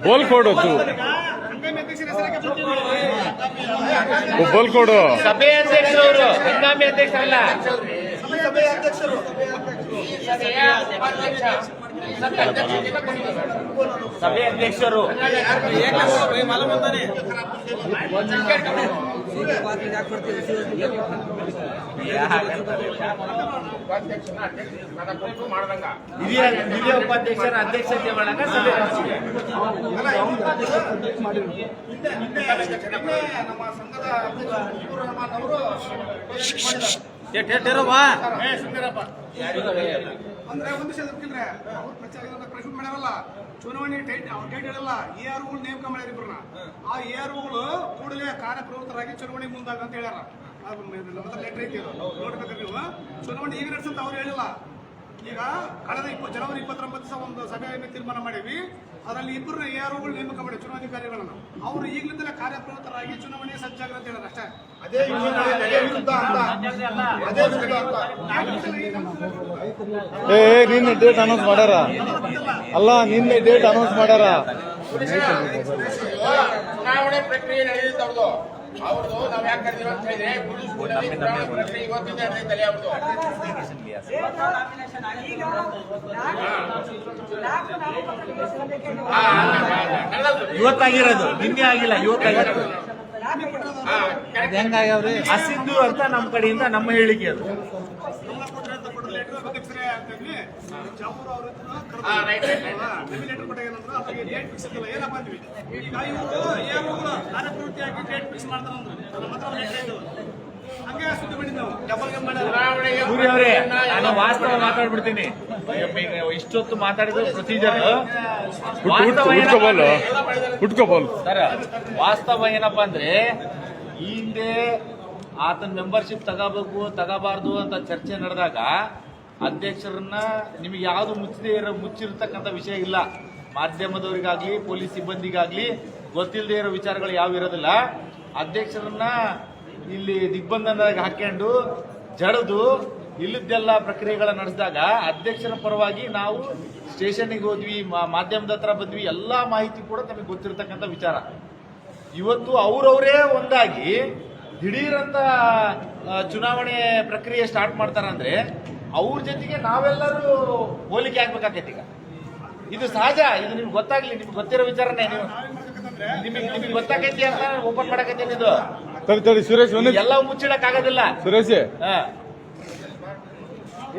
बोल कोडो तू वो बोल कोडो. ಸಭೆ ಅಧ್ಯಕ್ಷರು ಅವರು, ಹಂಗಾಮಿ ಅಧ್ಯಕ್ಷರಲ್ಲ. ಸಭೆಯ ಅಧ್ಯಕ್ಷರು ಸಭೆ ಅಧ್ಯಕ್ಷರು ಹಿರಿಯ ಉಪಾಧ್ಯಕ್ಷರ ಅಧ್ಯಕ್ಷತೆ ಒಳಗ ಸಭೆ ನಡೆಸಿದೆ. ನಮ್ಮ ಸಂಘದ ಅಧ್ಯಕ್ಷ ಮುಜೀಬುರ್ ರೆಹಮಾನ್ ಅವರು ಅಂದ್ರೆ ಒಂದು ವಿಷಯ ಗೊತ್ತಿಲ್ರೆ, ಅವ್ರು ಪ್ರಚಾರ ಪ್ರೆಸೆಂಟ್ ಮಾಡ್ಯಾರಲ್ಲ, ಚುನಾವಣೆ ಡೇಟ್ ಹೇಳಲ್ಲ, AROಗಳು ನೇಮಕ ಮಾಡ್ಯಾರ ಇಬ್ಬರನ್ನ. ಆ AROಗಳು ಕೂಡಲೇ ಕಾರ್ಯಪ್ರವೃತ್ತರಾಗಿ ಚುನಾವಣೆ ಮುಂದಾಗ ಅಂತ ಹೇಳ್ಯಾರ. ಲೆಟರ್ ಐತಿ, ನೋಡ್ಬೇಕಾದ್ರೆ ನೀವು ಚುನಾವಣೆ ಈಗ ನಡೆಸಂತ ಅವ್ರು ಹೇಳಿಲ್ಲ. ಈಗ ಕಳೆದ ಜನವರಿ 29 ಒಂದು ಸಭೆಯನ್ನು ತೀರ್ಮಾನ ಮಾಡೀವಿ. ಅದರಲ್ಲಿ ಇಬ್ಬರು AROಗಳು ನೇಮಕ ಮಾಡಿ ಚುನಾವಣಾಧಿಕಾರಿಗಳನ್ನು, ಅವರು ಈಗಲಿಂದಲೇ ಕಾರ್ಯಪ್ರವೃತ್ತರಾಗಿ ಚುನಾವಣೆ ಸಜ್ಜಾಗ್ರ ಅಂತ ಹೇಳಿದ್ರೆ ಅಷ್ಟೇ. ಅದೇ ವಿರುದ್ಧ ಅಂತ ಅದೇ ವಿರುದ್ಧ ಅಂತ ನಿನ್ನೆ ಡೇಟ್ ಅನೌನ್ಸ್ ಮಾಡ್ಯಾರ ಅಲ್ಲ, ನಿನ್ನೆ ಡೇಟ್ ಅನೌನ್ಸ್ ಮಾಡ್ಯಾರ. ಚುನಾವಣೆ ಪ್ರಕ್ರಿಯೆ ನಡೆದಿದ್ದವ್ರದು ಅವ್ರದ್ದು ನಾವ್ ಯಾಕೆ ಕರೆದಿವ ಅಂತ ಹೇಳಿದ್ರೆ ಚುನಾವಣೆ ಪ್ರಕ್ರಿಯೆ ಇವತ್ತಿಂದ ನಡೆದಿದ್ದಲ್ಲ ಅವ್ರದ್ದು. ಇವತ್ತಾಗಿರೋದು, ನಿನ್ನೆ ಆಗಿಲ್ಲ, ಇವತ್ತಾಗಿರೋದು. ಹಸಿದ್ದು ಅಂತ ನಮ್ಮ ಕಡೆಯಿಂದ ನಮ್ಮ ಹೇಳಿಕೆ ಅದು. ಜಾಫರ್ ಅವರು ಲೆಟರ್ ಕೊಟ್ಟಾಗ ಏನಂದ್ರೆ ಅವ್ರಿಗೆ ಡೇಟ್ ಫಿಕ್ಸ್ ಆಗಿಲ್ಲ, ಏನಪ್ಪ ಅಂದ್ವಿ. ಈಗ ಇವರು AROಗಳು ಕಾರ್ಯಪ್ರವೃತ್ತಿಯಾಗಿ ಡೇಟ್ ಫಿಕ್ಸ್ ಮಾಡ್ತಾರಂದ್ರೆ ನಮ್ಮ ಹತ್ರ ಲೆಟರ್ ಇದ್ದವು, ಹಂಗೆ ಸುದ್ದಿ ಮಾಡಿದ್ದೆವು. ಸೂರ್ಯ ಅವರೇ, ನಾನು ವಾಸ್ತವ ಮಾತಾಡ್ಬಿಡ್ತೀನಿ. ಇಷ್ಟೊತ್ತು ಮಾತಾಡಿದ ಪ್ರೊಸೀಜರ್ ಹುಟ್ಕೋಬೋಲ್ ಸರ್, ವಾಸ್ತವ ಏನಪ್ಪಾ ಅಂದ್ರೆ ಈ ಹಿಂದೆ ಆತನ ಮೆಂಬರ್ಶಿಪ್ ತಗೋಬೇಕು ತಗೋಬಾರ್ದು ಅಂತ ಚರ್ಚೆ ನಡೆದಾಗ ಅಧ್ಯಕ್ಷರನ್ನ ನಿಮಗೆ ಯಾವುದು ಮುಚ್ಚಿರ್ತಕ್ಕಂಥ ವಿಷಯ ಇಲ್ಲ. ಮಾಧ್ಯಮದವರಿಗಾಗ್ಲಿ ಪೊಲೀಸ್ ಸಿಬ್ಬಂದಿಗಾಗ್ಲಿ ಗೊತ್ತಿಲ್ಲದೆ ಇರೋ ವಿಚಾರಗಳು ಯಾವ ಇರೋದಿಲ್ಲ. ಅಧ್ಯಕ್ಷರನ್ನ ಇಲ್ಲಿ ದಿಗ್ಬಂಧನದಾಗ ಹಾಕೊಂಡು ಜಡದು ಇಲ್ಲದ್ದೆಲ್ಲ ಪ್ರಕ್ರಿಯೆಗಳ ನಡೆಸಿದಾಗ ಅಧ್ಯಕ್ಷರ ಪರವಾಗಿ ನಾವು ಸ್ಟೇಷನ್ಗೆ ಹೋದ್ವಿ, ಮಾಧ್ಯಮದ ಹತ್ರ ಬಂದ್ವಿ, ಎಲ್ಲಾ ಮಾಹಿತಿ ಕೂಡ ತಮಗೆ ಗೊತ್ತಿರತಕ್ಕಂಥ ವಿಚಾರ. ಇವತ್ತು ಅವರವರೇ ಒಂದಾಗಿ ದಿಢೀರಂತ ಚುನಾವಣೆ ಪ್ರಕ್ರಿಯೆ ಸ್ಟಾರ್ಟ್ ಮಾಡ್ತಾರಂದ್ರೆ ಅವ್ರ ಜೊತೆಗೆ ನಾವೆಲ್ಲರೂ ಹೋಲಿಕೆ ಆಗ್ಬೇಕಾಗೈತಿ. ಈಗ ಇದು ಸಹಜ, ಇದು ನಿಮ್ಗೆ ಗೊತ್ತಾಗ್ಲಿ, ನಿಮ್ಗೆ ಗೊತ್ತಿರೋ ವಿಚಾರನೇ. ನಿಮಗೆ ಗೊತ್ತಾಗೈತಿ ಅಂತ ಓಪನ್ ಮಾಡಕತ್ತೀನಿ. ಇದು ತಡಿ ಸುರೇಶ್, ಎಲ್ಲ ಮುಚ್ಚಿಡಕ್ ಆಗೋದಿಲ್ಲ ಸುರೇಶ್.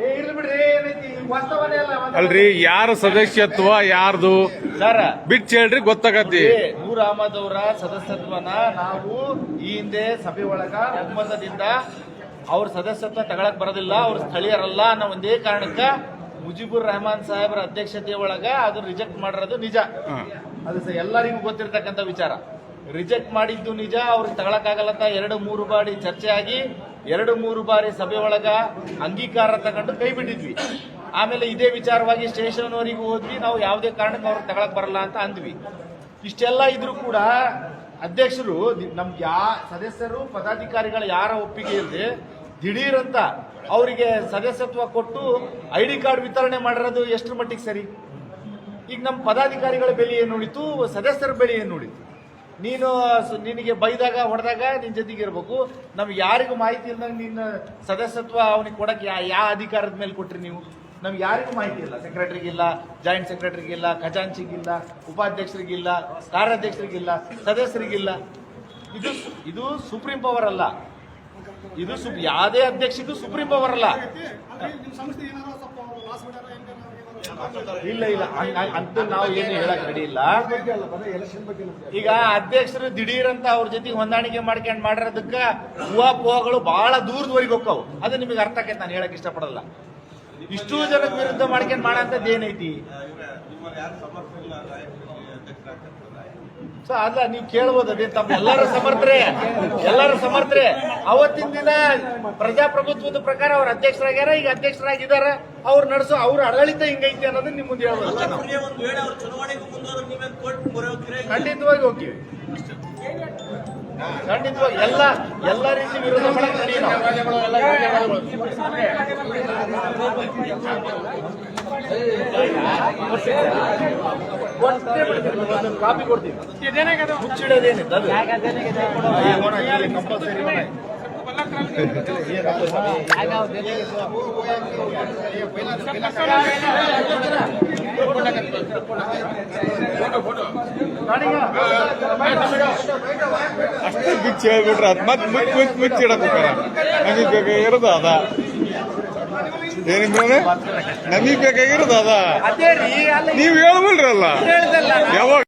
ಇರ್ಲಿ ಬಿಡ್ರಿ, ಏನೈತಿ ವಾಸ್ತವನೇ ಅಲ್ಲ. ಅಲ್ರಿ, ಯಾರ ಸದಸ್ಯತ್ವ ಯಾರ್ದು ಸರ್ ಬಿಟ್ಟು ಹೇಳ್ರಿ, ಗೊತ್ತಾಗತ್ತಿ. ನೂರ್ ಅಹಮದ್ ಅವರ ಸದಸ್ಯತ್ವನ ನಾವು ಈ ಹಿಂದೆ ಸಭೆ ಒಳಗ ಒಮ್ಮತದಿಂದ ಅವ್ರ ಸದಸ್ಯತ್ವ ತಗೊಳಕ್ ಬರೋದಿಲ್ಲ, ಅವ್ರ ಸ್ಥಳೀಯರಲ್ಲ ಅನ್ನೋ ಒಂದೇ ಕಾರಣಕ್ಕ ಮುಜೀಬುರ್ ರೆಹಮಾನ್ ಸಾಹೇಬರ ಅಧ್ಯಕ್ಷತೆ ಒಳಗ ಅದು ರಿಜೆಕ್ಟ್ ಮಾಡಿರೋದು ನಿಜ. ಅದು ಎಲ್ಲರಿಗೂ ಗೊತ್ತಿರ್ತಕ್ಕಂಥ ವಿಚಾರ. ರಿಜೆಕ್ಟ್ ಮಾಡಿದ್ದು ನಿಜ, ಅವ್ರಿಗೆ ತಗೊಳಕ್ಕಾಗಲ್ಲ ಅಂತ 2-3 ಬಾರಿ ಚರ್ಚೆ ಆಗಿ 2-3 ಬಾರಿ ಸಭೆ ಒಳಗ ಅಂಗೀಕಾರ ತಗೊಂಡು ಕೈ ಬಿಟ್ಟಿದ್ವಿ. ಆಮೇಲೆ ಇದೇ ವಿಚಾರವಾಗಿ ಸ್ಟೇಷನ್ ವರೆಗೂ ಹೋದ್ವಿ, ನಾವು ಯಾವುದೇ ಕಾರಣಕ್ಕೆ ಅವ್ರಿಗೆ ತಗೊಳಕ್ ಬರಲ್ಲ ಅಂತ ಅಂದ್ವಿ. ಇಷ್ಟೆಲ್ಲ ಇದ್ರೂ ಕೂಡ ಅಧ್ಯಕ್ಷರು ನಮ್ಗೆ ಸದಸ್ಯರು ಪದಾಧಿಕಾರಿಗಳು ಯಾರ ಒಪ್ಪಿಗೆ ಇಲ್ಲದೆ ದಿಢೀರಂತ ಅವರಿಗೆ ಸದಸ್ಯತ್ವ ಕೊಟ್ಟು ID ಕಾರ್ಡ್ ವಿತರಣೆ ಮಾಡಿರೋದು ಎಷ್ಟರ ಮಟ್ಟಿಗೆ ಸರಿ? ಈಗ ನಮ್ಮ ಪದಾಧಿಕಾರಿಗಳ ಬೆಲೆ ಏನು ಉಳಿತು, ಸದಸ್ಯರ ಬೆಲೆ ಏನು ಉಳಿತು? ನೀನು ನಿನಗೆ ಬೈದಾಗ ಹೊಡೆದಾಗ ನಿನ್ ಜೊತೆಗೆ ಇರ್ಬೇಕು. ನಮ್ಗೆ ಯಾರಿಗೂ ಮಾಹಿತಿ ಇಲ್ದಂಗೆ ನಿನ್ನ ಸದಸ್ಯತ್ವ ಅವನಿಗೆ ಕೊಡಕ್ಕೆ ಯಾವ ಅಧಿಕಾರದ ಮೇಲೆ ಕೊಟ್ರಿ ನೀವು? ನಮ್ಗೆ ಯಾರಿಗೂ ಮಾಹಿತಿ ಇಲ್ಲ. ಸೆಕ್ರೆಟರಿಗಿಲ್ಲ, ಜಾಯಿಂಟ್ ಸೆಕ್ರೆಟರಿಗಿಲ್ಲ, ಖಜಾಂಚಿಗಿಲ್ಲ, ಉಪಾಧ್ಯಕ್ಷರಿಗಿಲ್ಲ, ಕಾರ್ಯಾಧ್ಯಕ್ಷರಿಗಿಲ್ಲ, ಸದಸ್ಯರಿಗಿಲ್ಲ. ಇದು ಸುಪ್ರೀಂ ಪವರ್ ಅಲ್ಲ. ಇದು ಯಾವುದೇ ಅಧ್ಯಕ್ಷಗೂ ಸುಪ್ರೀಂ ಪವರ್ ಅಲ್ಲ. ಇಲ್ಲ ಅಂತ ನಾವು ಏನು ಹೇಳಕ್ ರೆಡಿ ಇಲ್ಲ. ಈಗ ಅಧ್ಯಕ್ಷರು ದಿಢೀರ್ ಅಂತ ಅವ್ರ ಜೊತೆಗೆ ಹೊಂದಾಣಿಕೆ ಮಾಡ್ಕೊಂಡು ಮಾಡಿರೋದಕ್ಕ ಊಹಾಪೋಹಗಳು ಬಹಳ ದೂರದವರೆಗೆ ಹೋಗ್ತಾವು. ಅದು ನಿಮಗೆ ಅರ್ಥ ಆಕೈತೆ, ನಾನು ಹೇಳಕ್ ಇಷ್ಟಪಡಲ್ಲ. ಇಷ್ಟು ಜನದ ವಿರುದ್ಧ ಮಾಡ್ಕೊಂಡು ಮಾಡಂತದ್ದು ಏನೈತಿ? ನಿಮ್ಮಲ್ಲಿ ಯಾರು ಸಮರ್ಥ ಇಲ್ಲ ಅಧ್ಯಕ್ಷರಾಗ್ತಾರೆ. ಸೊ ಅಲ್ಲ, ನೀವು ಕೇಳ್ಬೋದು. ಅದೇ ತಮ್ಮ ಎಲ್ಲರೂ ಸಮರ್ಥರೆ. ಅವತ್ತಿನ ದಿನ ಪ್ರಜಾಪ್ರಭುತ್ವದ ಪ್ರಕಾರ ಅವ್ರ ಅಧ್ಯಕ್ಷರಾಗ್ಯಾರ, ಈಗ ಅಧ್ಯಕ್ಷರಾಗಿದ್ದಾರೆ. ಅವ್ರು ನಡೆಸೋ ಅವ್ರ ಆಡಳಿತ ಹಿಂಗೈತಿ ಅನ್ನೋದನ್ನ ನಿಮ್ ಮುಂದೆ ಹೇಳ್ಬೋದು. ಒಂದು ವೇಳೆ ಅವ್ರು ಚುನಾವಣೆಗೂ ಮುಂದೋದ್ರೆ ನೀವೇ ಕೋರ್ಟ್ ಮೊರೆ ಹೋಗ್ತೀರಾ? ಖಂಡಿತವಾಗಿ ಹೋಗ್ತೀವಿ. ಖಂಡಿತವಾಗಿ ಎಲ್ಲ ರೀತಿ ವಿರೋಧ ಮಾಡಕ್ ರೆಡಿ ನಾವು. ಕಾಪಿ ಕೊಡ್ತೀವಿ. ಮುಚ್ಚಿಡೋದೇನಿದೆ ಕಂಪಲ್ಸರಿ. ಅಷ್ಟೇ ಬಿಚ್ಚಿ ಹೇಳ್ಬಿಟ್ರೆ ಅದ್ ಮತ್ತೆ ಮುಚ್ಚಿಡಕ್ ಹೋಗ್ತಾರ. ನಮಗ್ ಬೇಕಾಗಿರೋದು ಅದ. ಏನಿಲ್ಲ ನಮಗ್ ಬೇಕಾಗಿರೋದು ಅದ. ಅದೇ ರೀ, ನೀವ್ ಹೇಳ್ಬಿಡ್ರಲ್ಲ ಯಾವಾಗ